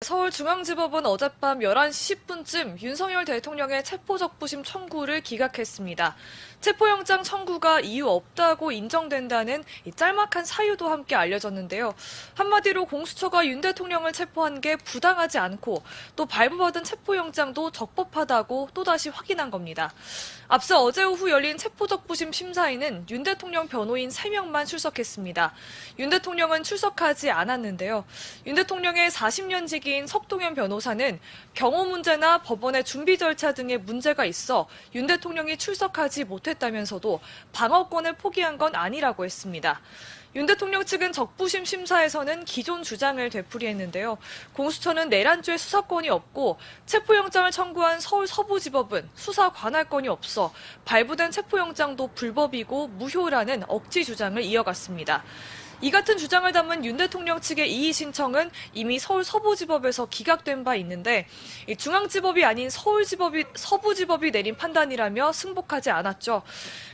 서울중앙지법은 어젯밤 11시 10분쯤 윤석열 대통령의 체포적부심 청구를 기각했습니다. 체포영장 청구가 이유 없다고 인정된다는 짤막한 사유도 함께 알려졌는데요. 한마디로 공수처가 윤 대통령을 체포한 게 부당하지 않고 또 발부받은 체포영장도 적법하다고 또다시 확인한 겁니다. 앞서 어제 오후 열린 체포적부심 심사에는 윤 대통령 변호인 3명만 출석했습니다. 윤 대통령은 출석하지 않았는데요. 윤 대통령의 40년 지기인 석동현 변호사는 경호 문제나 법원의 준비 절차 등의 문제가 있어 윤 대통령이 출석하지 못했다면서도 방어권을 포기한 건 아니라고 했습니다. 윤 대통령 측은 적부심 심사에서는 기존 주장을 되풀이했는데요. 공수처는 내란죄 수사권이 없고 체포영장을 청구한 서울 서부지법은 수사 관할권이 없어 발부된 체포영장도 불법이고 무효라는 억지 주장을 이어갔습니다. 이 같은 주장을 담은 윤 대통령 측의 이의 신청은 이미 서울 서부지법에서 기각된 바 있는데 중앙지법이 아닌 서부지법이 내린 판단이라며 승복하지 않았죠.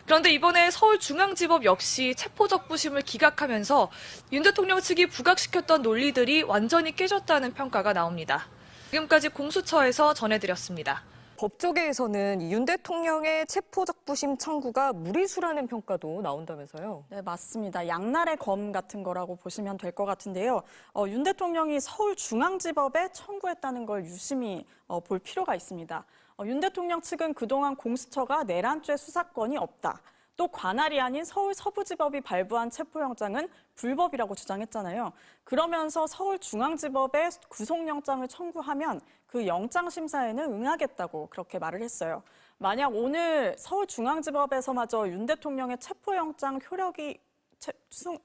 그런데 이번에 서울중앙지법 역시 체포적부심을 기각하면서 윤 대통령 측이 부각시켰던 논리들이 완전히 깨졌다는 평가가 나옵니다. 지금까지 공수처에서 전해드렸습니다. 법조계에서는 윤 대통령의 체포적부심 청구가 무리수라는 평가도 나온다면서요? 네, 맞습니다. 양날의 검 같은 거라고 보시면 될 것 같은데요. 윤 대통령이 서울중앙지법에 청구했다는 걸 유심히 볼 필요가 있습니다. 윤 대통령 측은 그동안 공수처가 내란죄 수사권이 없다. 또 관할이 아닌 서울 서부지법이 발부한 체포영장은 불법이라고 주장했잖아요. 그러면서 서울중앙지법에 구속영장을 청구하면 그 영장심사에는 응하겠다고 그렇게 말을 했어요. 만약 오늘 서울중앙지법에서마저 윤 대통령의 체포영장 효력이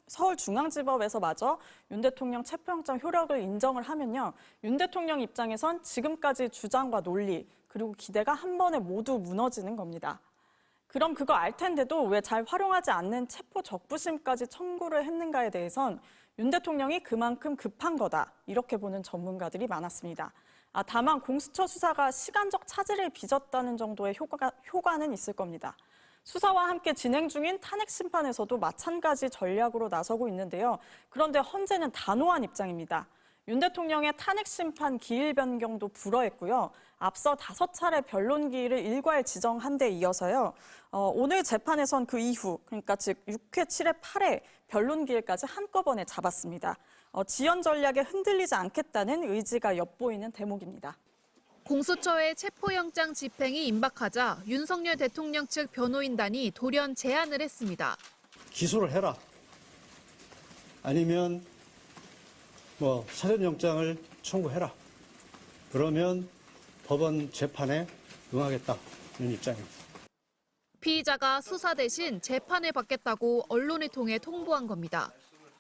서울중앙지법에서마저 윤 대통령 체포영장 효력을 인정을 하면요. 윤 대통령 입장에선 지금까지 주장과 논리 그리고 기대가 한 번에 모두 무너지는 겁니다. 그럼 그거 알 텐데도 왜 잘 활용하지 않는 체포 적부심까지 청구를 했는가에 대해선 윤 대통령이 그만큼 급한 거다 이렇게 보는 전문가들이 많았습니다. 다만 공수처 수사가 시간적 차질을 빚었다는 정도의 효과는 있을 겁니다. 수사와 함께 진행 중인 탄핵 심판에서도 마찬가지 전략으로 나서고 있는데요. 그런데 헌재는 단호한 입장입니다. 윤 대통령의 탄핵 심판 기일 변경도 불허했고요. 앞서 5차례 변론 기일을 일괄 지정한 데 이어서요. 오늘 재판에선 그 이후, 그러니까 즉 6회, 7회, 8회 변론 기일까지 한꺼번에 잡았습니다. 지연 전략에 흔들리지 않겠다는 의지가 엿보이는 대목입니다. 공수처의 체포영장 집행이 임박하자 윤석열 대통령 측 변호인단이 돌연 제안을 했습니다. 기소를 해라. 아니면 사전영장을 청구해라. 그러면 법원 재판에 응하겠다는 입장입니다. 피의자가 수사 대신 재판을 받겠다고 언론을 통해 통보한 겁니다.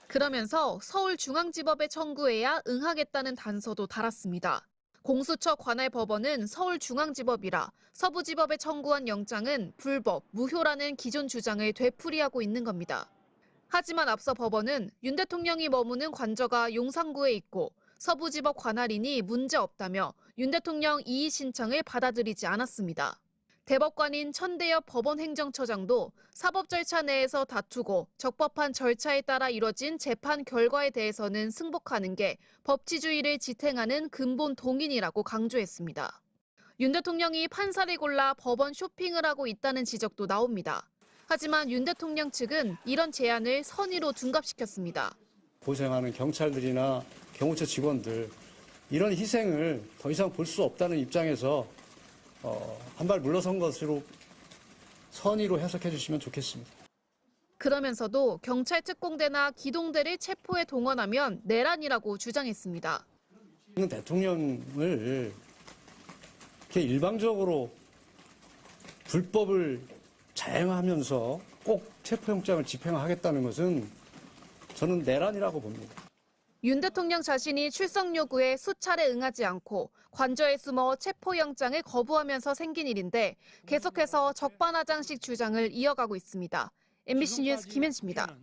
그러면서 서울중앙지법에 청구해야 응하겠다는 단서도 달았습니다. 공수처 관할 법원은 서울중앙지법이라 서부지법에 청구한 영장은 불법, 무효라는 기존 주장을 되풀이하고 있는 겁니다. 하지만 앞서 법원은 윤 대통령이 머무는 관저가 용산구에 있고 서부지법 관할이니 문제없다며 윤 대통령 이의 신청을 받아들이지 않았습니다. 대법관인 천대엽 법원행정처장도 사법 절차 내에서 다투고 적법한 절차에 따라 이뤄진 재판 결과에 대해서는 승복하는 게 법치주의를 지탱하는 근본 동인이라고 강조했습니다. 윤 대통령이 판사를 골라 법원 쇼핑을 하고 있다는 지적도 나옵니다. 하지만 윤 대통령 측은 이런 제안을 선의로 둔갑시켰습니다. 고생하는 경찰들이나 경호처 직원들 이런 희생을 더 이상 볼 수 없다는 입장에서 한 발 물러선 것으로 선의로 해석해 주시면 좋겠습니다. 그러면서도 경찰 특공대나 기동대를 체포에 동원하면 내란이라고 주장했습니다. 대통령을 이렇게 일방적으로 불법을 자행하면서 꼭 체포영장을 집행하겠다는 것은 저는 내란이라고 봅니다. 윤 대통령 자신이 출석 요구에 수차례 응하지 않고 관저에 숨어 체포영장을 거부하면서 생긴 일인데 계속해서 적반하장식 주장을 이어가고 있습니다. MBC 뉴스 김현지입니다.